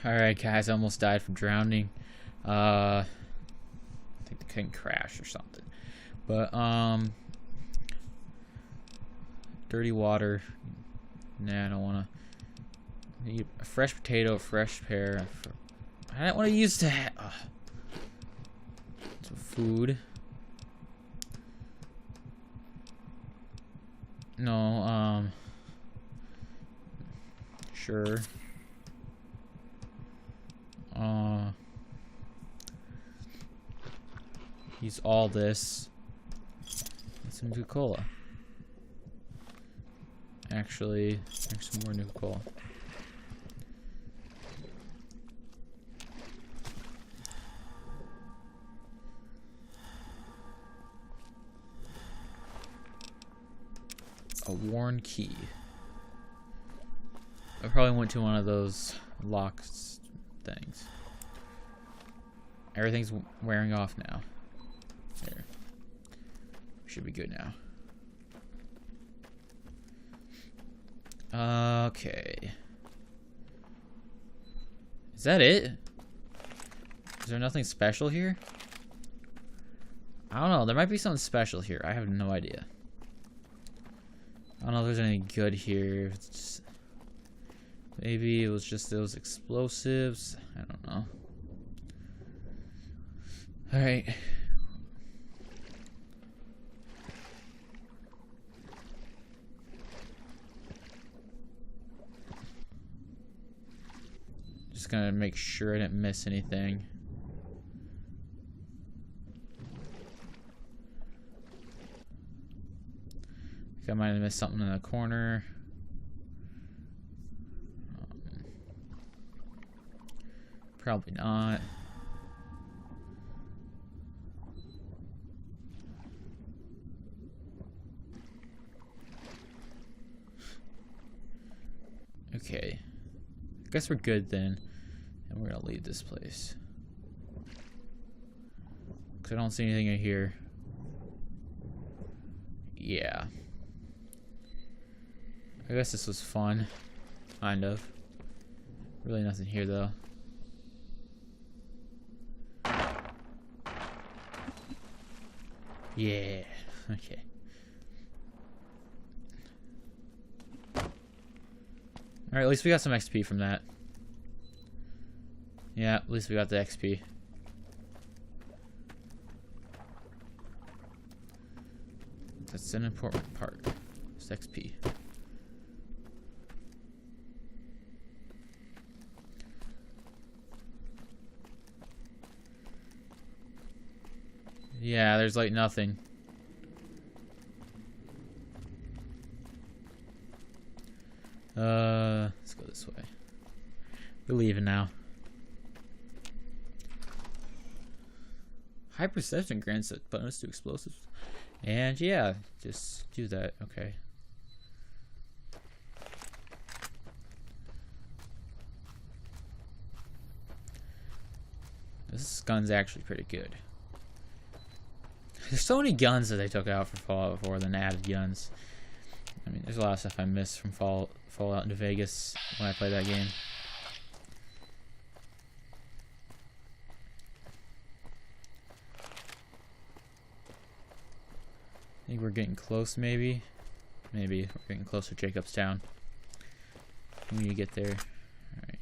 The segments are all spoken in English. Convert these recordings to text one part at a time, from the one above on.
Alright guys, I almost died from drowning. I think the thing crashed or something. But dirty water. Nah, I don't wanna. Need a fresh potato, a fresh pear. I don't wanna use that. Some food. No, sure. Use all this. And some Coca-Cola. Actually, there's some more Coca-Cola. A worn key. I probably went to one of those locked things. Everything's wearing off now. There. Should be good now. Okay. Is that it? Is there nothing special here? I don't know. There might be something special here. I have no idea. I don't know if there's anything good here. It's just, maybe it was just those explosives. I don't know. Alright. Just gonna make sure I didn't miss anything. I think I might have missed something in the corner. Probably not. Okay. I guess we're good then. And we're gonna leave this place. Because I don't see anything in here. Yeah. I guess this was fun. Kind of. Really nothing here though. Yeah. Okay. Alright, at least we got some XP from that. Yeah, at least we got the XP. That's an important part. It's XP. Yeah, there's like nothing. Let's go this way. We're leaving now. High perception grants a bonus to explosives. And yeah, just do that. Okay. This gun's actually pretty good. There's so many guns that they took out for Fallout 4 than added guns. I mean, there's a lot of stuff I missed from Fallout New Vegas when I played that game. I think we're getting close, maybe. Maybe we're getting close to Jacobstown. We need to get there. Alright.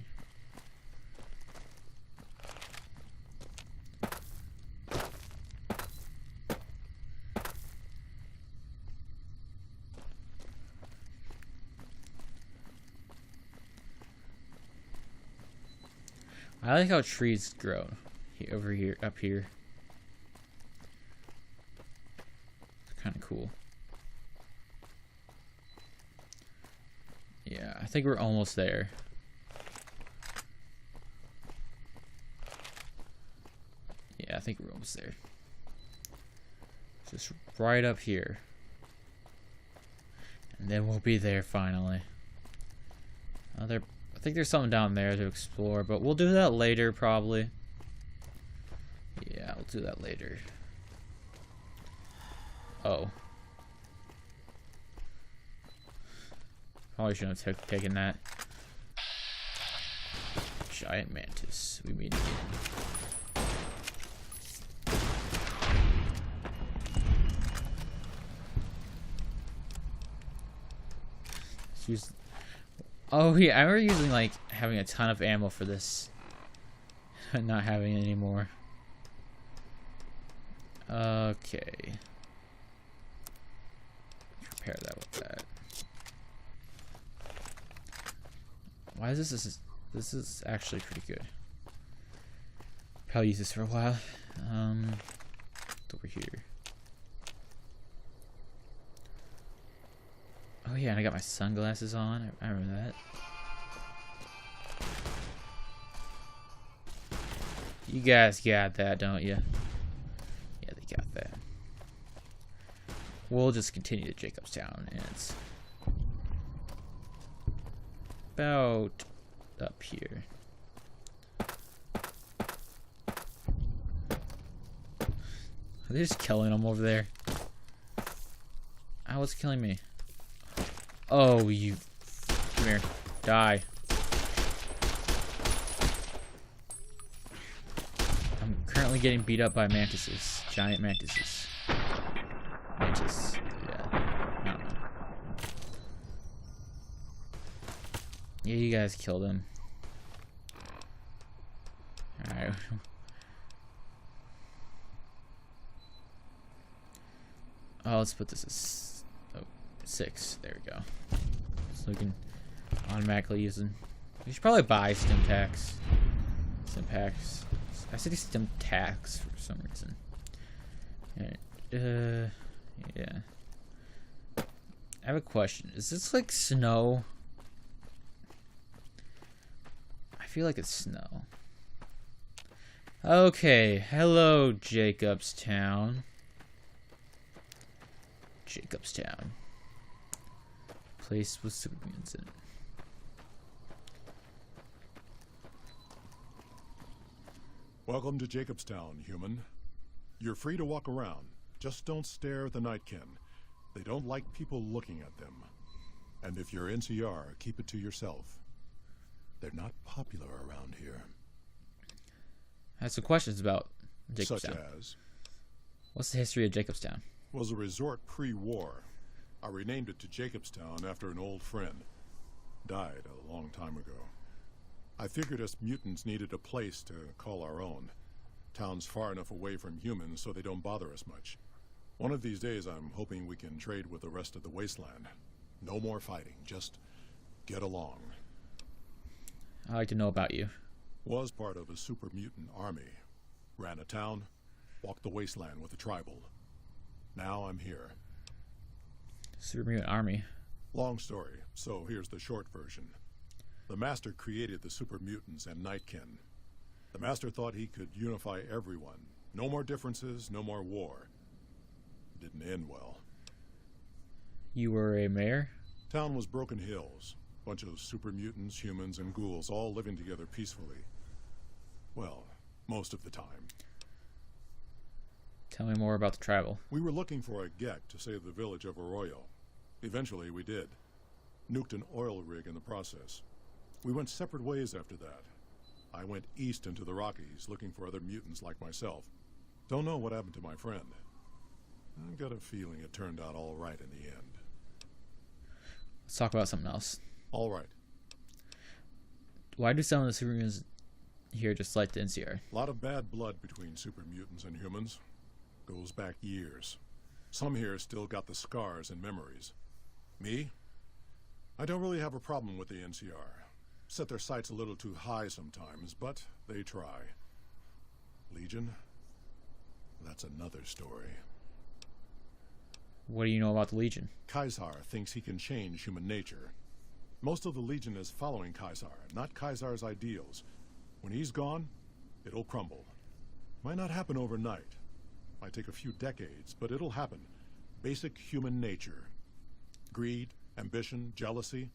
I like how trees grow over here, up here. It's kind of cool. Yeah, I think we're almost there. Yeah, I think we're almost there. Just right up here. And then we'll be there finally. I think there's something down there to explore, but we'll do that later probably. Yeah, we'll do that later. Oh. Probably shouldn't have taken that. Giant mantis. We meet again. Oh yeah, I remember using like having a ton of ammo for this, and not having it anymore. Okay. Repair that with that. Why is this? This is actually pretty good. Probably use this for a while. Over here. Oh yeah, and I got my sunglasses on. I remember that. You guys got that, don't you? Yeah, they got that. We'll just continue to Jacobstown, and it's about up here. Are they just killing them over there? Oh, what's killing me? Oh, you. Come here. Die. I'm currently getting beat up by mantises. Giant mantises. Mantis. Yeah. I don't know. Yeah, you guys killed him. Alright. Oh, let's put this as 6. There we go. So we can automatically use them. We should probably buy stim packs. Stim packs. I said stim tax for some reason. Alright. Yeah. I have a question. Is this like snow? I feel like it's snow. Okay. Hello, Jacobstown. Jacobstown. Place with supermutants in it. Welcome to Jacobstown, human. You're free to walk around. Just don't stare at the Nightkin. They don't like people looking at them. And if you're NCR, keep it to yourself. They're not popular around here. I have some questions about Jacobstown. Such as? What's the history of Jacobstown? Was a resort pre-war. I renamed it to Jacobstown after an old friend. Died a long time ago. I figured us mutants needed a place to call our own. Town's far enough away from humans so they don't bother us much. One of these days I'm hoping we can trade with the rest of the wasteland. No more fighting, just get along. I'd like to know about you. Was part of a super mutant army. Ran a town, walked the wasteland with a tribal. Now I'm here. Super mutant army. Long story, so here's the short version. The Master created the super mutants and Nightkin. The Master thought he could unify everyone. No more differences, no more war. Didn't end well. You were a mayor? Town was Broken Hills. Bunch of super mutants, humans, and ghouls all living together peacefully. Well, most of the time. Tell me more about the tribal. We were looking for a Gek to save the village of Arroyo. Eventually we did. Nuked an oil rig in the process. We went separate ways after that. I went east into the Rockies looking for other mutants like myself. Don't know what happened to my friend. I've got a feeling it turned out all right in the end. Let's talk about something else. All right. Why do some of the super mutants here just like the NCR? A lot of bad blood between super mutants and humans. Goes back years. Some here still got the scars and memories. Me? I don't really have a problem with the NCR. Set their sights a little too high sometimes, but they try. Legion? That's another story. What do you know about the Legion? Caesar thinks he can change human nature. Most of the Legion is following Caesar, not Caesar's ideals. When he's gone, it'll crumble. Might not happen overnight. Might take a few decades, but it'll happen. Basic human nature. Greed, ambition, jealousy.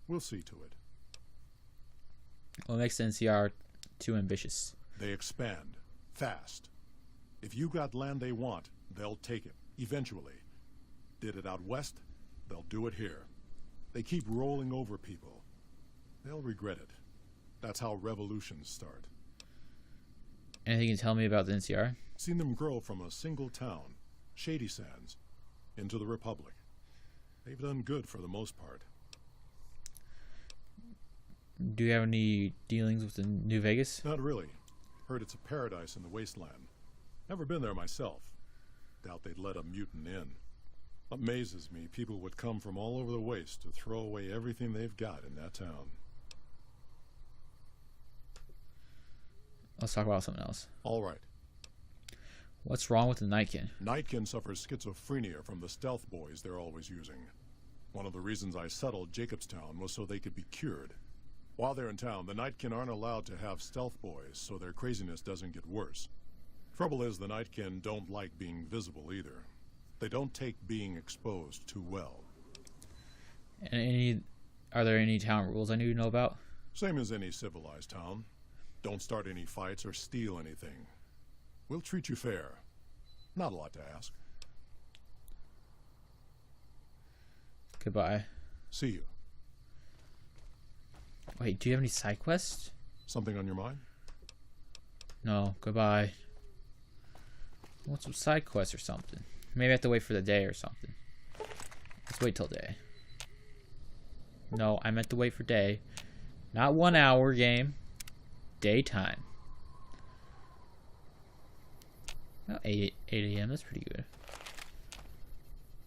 We'll see to it. What makes the NCR too ambitious? They expand. Fast. If you got land they want, they'll take it. Eventually. Did it out west, they'll do it here. They keep rolling over people. They'll regret it. That's how revolutions start. Anything you can tell me about the NCR? Seen them grow from a single town, Shady Sands, into the Republic. They've done good for the most part. Do you have any dealings with the New Vegas? Not really. Heard it's a paradise in the wasteland. Never been there myself. Doubt they'd let a mutant in. Amazes me people would come from all over the waste to throw away everything they've got in that town. Let's talk about something else. All right. What's wrong with the Nightkin? Nightkin suffers schizophrenia from the stealth boys they're always using. One of the reasons I settled Jacobstown was so they could be cured. While they're in town, the Nightkin aren't allowed to have stealth boys, so their craziness doesn't get worse. Trouble is, the Nightkin don't like being visible either. They don't take being exposed too well. And are there any town rules I need to know about? Same as any civilized town. Don't start any fights or steal anything. We'll treat you fair. Not a lot to ask. Goodbye. See you. Wait, do you have any side quests? Something on your mind? No, goodbye. I want some side quests or something. Maybe I have to wait for the day or something. Let's wait till day. No, I meant to wait for day. Not 1 hour game. Daytime. Oh, 8 a.m. That's pretty good.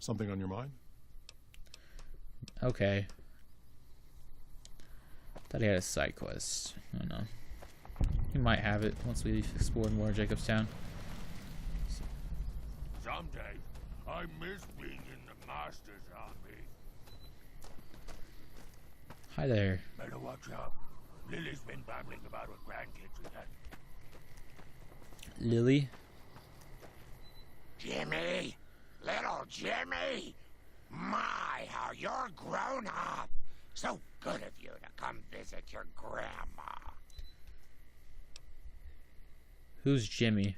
Something on your mind? Okay. Thought he had a side quest. I don't know. He might have it once we explore more Jacobstown. Someday, I miss being in the Master's army. Hi there. Better watch out. Lily's been babbling about her grandkids again. Lily? Jimmy! Little Jimmy! My, how you're grown up! So good of you to come visit your grandma. Who's Jimmy?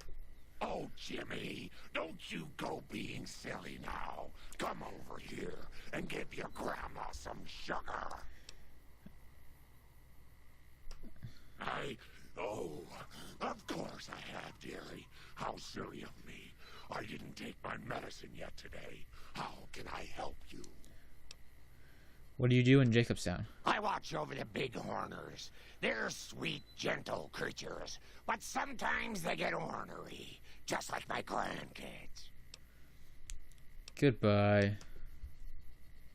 Oh, Jimmy, don't you go being silly now. Come over here and give your grandma some sugar. Oh, of course I have, dearie. How silly of me. I didn't take my medicine yet today. How can I help you? What do you do in Jacobstown? I watch over the bighorners. They're sweet, gentle creatures, but sometimes they get ornery, just like my grandkids. Goodbye.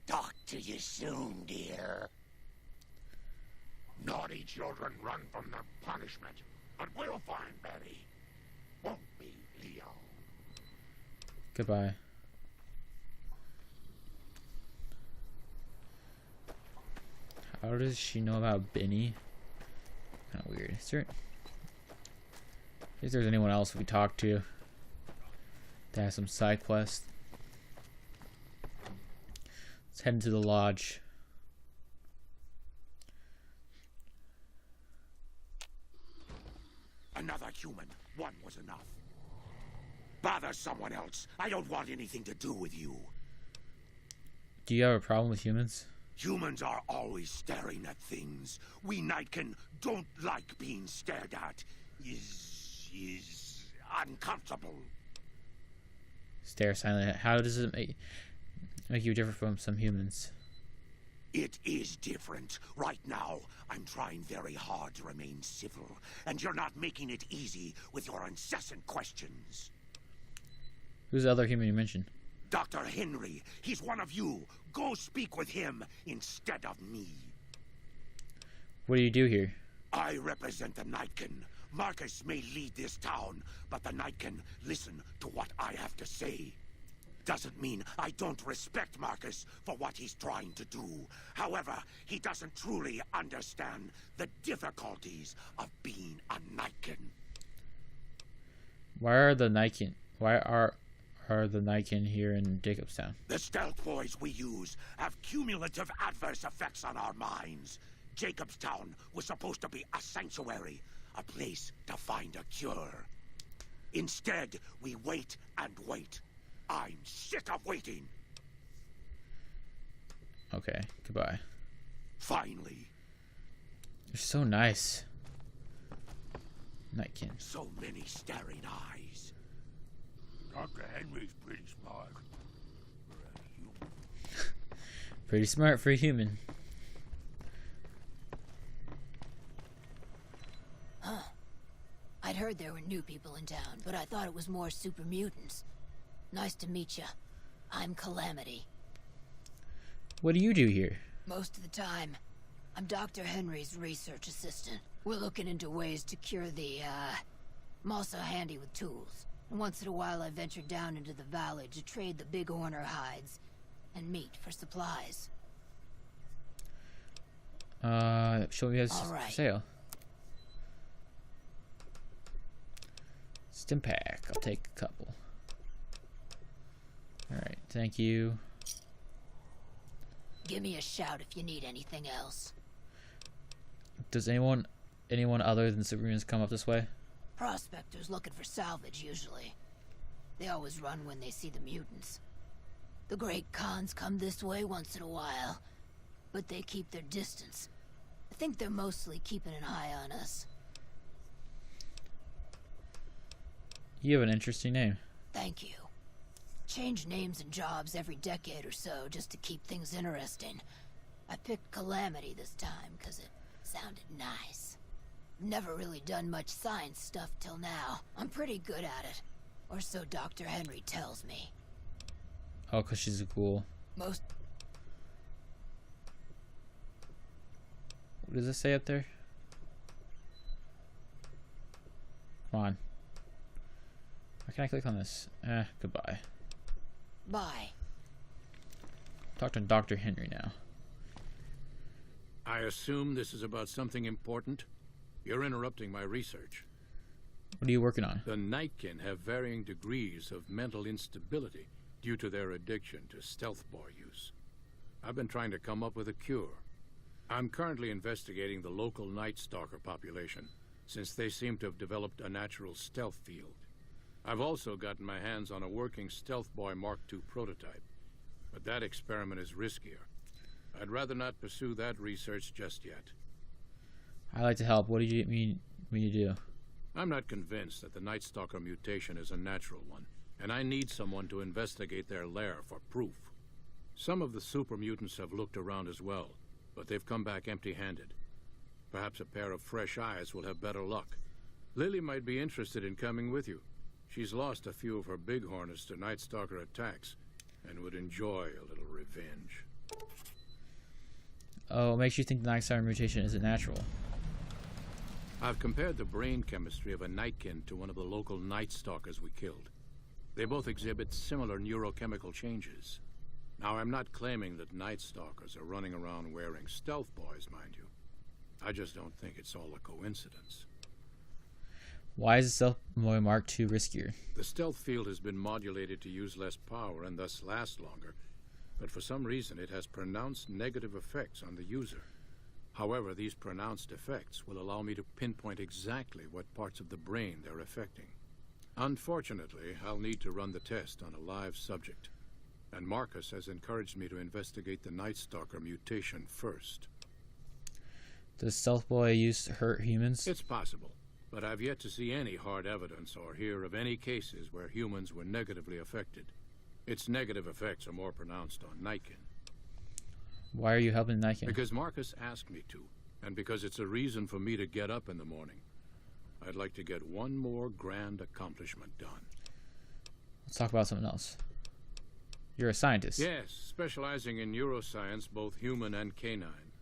Talk to you soon, dear. Naughty children run from their punishment, but we'll find Betty. Won't we, Leo? Goodbye. How does she know about Benny? Kind of weird. Is there... If there's anyone else we talk to that has some side quests. Let's head into the lodge. Another human. One was enough. Bother someone else. I don't want anything to do with you. Do you have a problem with humans? Humans are always staring at things. We Nightkin don't like being stared at. Is uncomfortable. Stare silently. How does it make you different from some humans? It is different. Right now, I'm trying very hard to remain civil, and you're not making it easy with your incessant questions. Who's the other human you mentioned? Dr. Henry, he's one of you. Go speak with him instead of me. What do you do here? I represent the Nightkin. Marcus may lead this town, but the Nightkin listen to what I have to say. Doesn't mean I don't respect Marcus for what he's trying to do. However, he doesn't truly understand the difficulties of being a Nightkin. Why are the Nightkin here in Jacobstown? The stealth boys we use have cumulative adverse effects on our minds. Jacobstown was supposed to be a sanctuary, a place to find a cure. Instead, we wait and wait. I'm sick of waiting. Okay, goodbye. Finally. They're so nice. Nightkin. So many staring eyes. Dr. Henry's pretty smart. For a human. Pretty smart for a human. I'd heard there were new people in town, but I thought it was more super mutants. Nice to meet ya. I'm Calamity. What do you do here? Most of the time, I'm Dr. Henry's research assistant. We're looking into ways to cure I'm also handy with tools. And once in a while I venture down into the valley to trade the big horner hides and meat for supplies. Show me his All right. for sale. Stim pack. I'll take a couple. Alright, thank you. Give me a shout if you need anything else. Does anyone other than superhumans come up this way? Prospectors looking for salvage, usually. They always run when they see the mutants. The great Khans come this way once in a while, but they keep their distance. I think they're mostly keeping an eye on us. You have an interesting name. Thank you. Change names and jobs every decade or so just to keep things interesting. I picked Calamity this time because it sounded nice. Never really done much science stuff till now. I'm pretty good at it. Or so Dr. Henry tells me. Oh, because she's a ghoul. Most... What does it say up there? Come on. Why can't I click on this? Goodbye. Bye. Talk to Dr. Henry now. I assume this is about something important? You're interrupting my research. What are you working on? The Nightkin have varying degrees of mental instability due to their addiction to stealth boy use. I've been trying to come up with a cure. I'm currently investigating the local Night Stalker population, since they seem to have developed a natural stealth field. I've also gotten my hands on a working Stealth Boy Mark II prototype, but that experiment is riskier. I'd rather not pursue that research just yet. I like to help. What do you mean when you do? I'm not convinced that the Night Stalker mutation is a natural one, and I need someone to investigate their lair for proof. Some of the super mutants have looked around as well, but they've come back empty-handed. Perhaps a pair of fresh eyes will have better luck. Lily might be interested in coming with you. She's lost a few of her bighorners to Night Stalker attacks and would enjoy a little revenge. Oh, it makes you think the Night Stalker mutation isn't natural. I've compared the brain chemistry of a Nightkin to one of the local Night Stalkers we killed. They both exhibit similar neurochemical changes. Now, I'm not claiming that Night Stalkers are running around wearing stealth boys, mind you. I just don't think it's all a coincidence. Why is the Stealth Boy Mark II riskier? The stealth field has been modulated to use less power and thus last longer, but for some reason it has pronounced negative effects on the user. However, these pronounced effects will allow me to pinpoint exactly what parts of the brain they're affecting. Unfortunately, I'll need to run the test on a live subject, and Marcus has encouraged me to investigate the Night Stalker mutation first. Does Stealth Boy use to hurt humans? It's possible, but I've yet to see any hard evidence or hear of any cases where humans were negatively affected. Its negative effects are more pronounced on Nightkin. Why are you helping Nightkin? Because Marcus asked me to, and because it's a reason for me to get up in the morning. I'd like to get one more grand accomplishment done. Let's talk about something else. You're a scientist. Yes, specializing in neuroscience, both human and canine.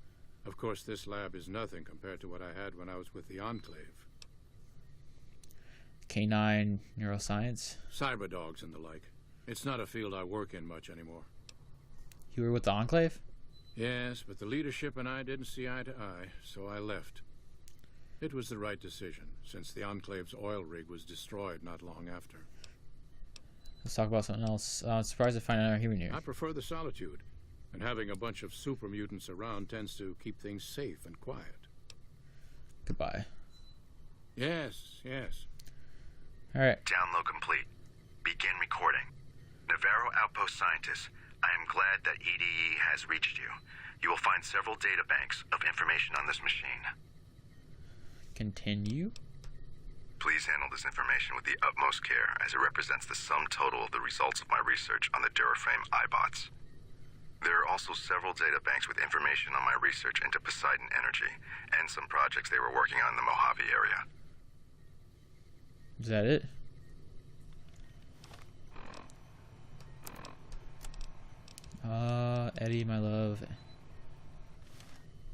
Of course, this lab is nothing compared to what I had when I was with the Enclave. Canine neuroscience? Cyberdogs and the like. It's not a field I work in much anymore. You were with the Enclave? Yes, but the leadership and I didn't see eye to eye, so I left. It was the right decision, since the Enclave's oil rig was destroyed not long after. Let's talk about something else. I'm surprised to find another human here. I prefer the solitude, and having a bunch of super mutants around tends to keep things safe and quiet. Goodbye. Yes, yes. Alright. Download complete. Begin recording. Navarro Outpost Scientists, I am glad that EDE has reached you. You will find several data banks of information on this machine. Continue. Please handle this information with the utmost care, as it represents the sum total of the results of my research on the Duraframe iBots. There are also several data banks with information on my research into Poseidon Energy, and some projects they were working on in the Mojave area. Is that it? Eddie, my love.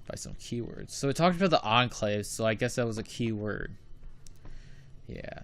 By some keywords. So it talked about the enclaves, so I guess that was a keyword. Yeah.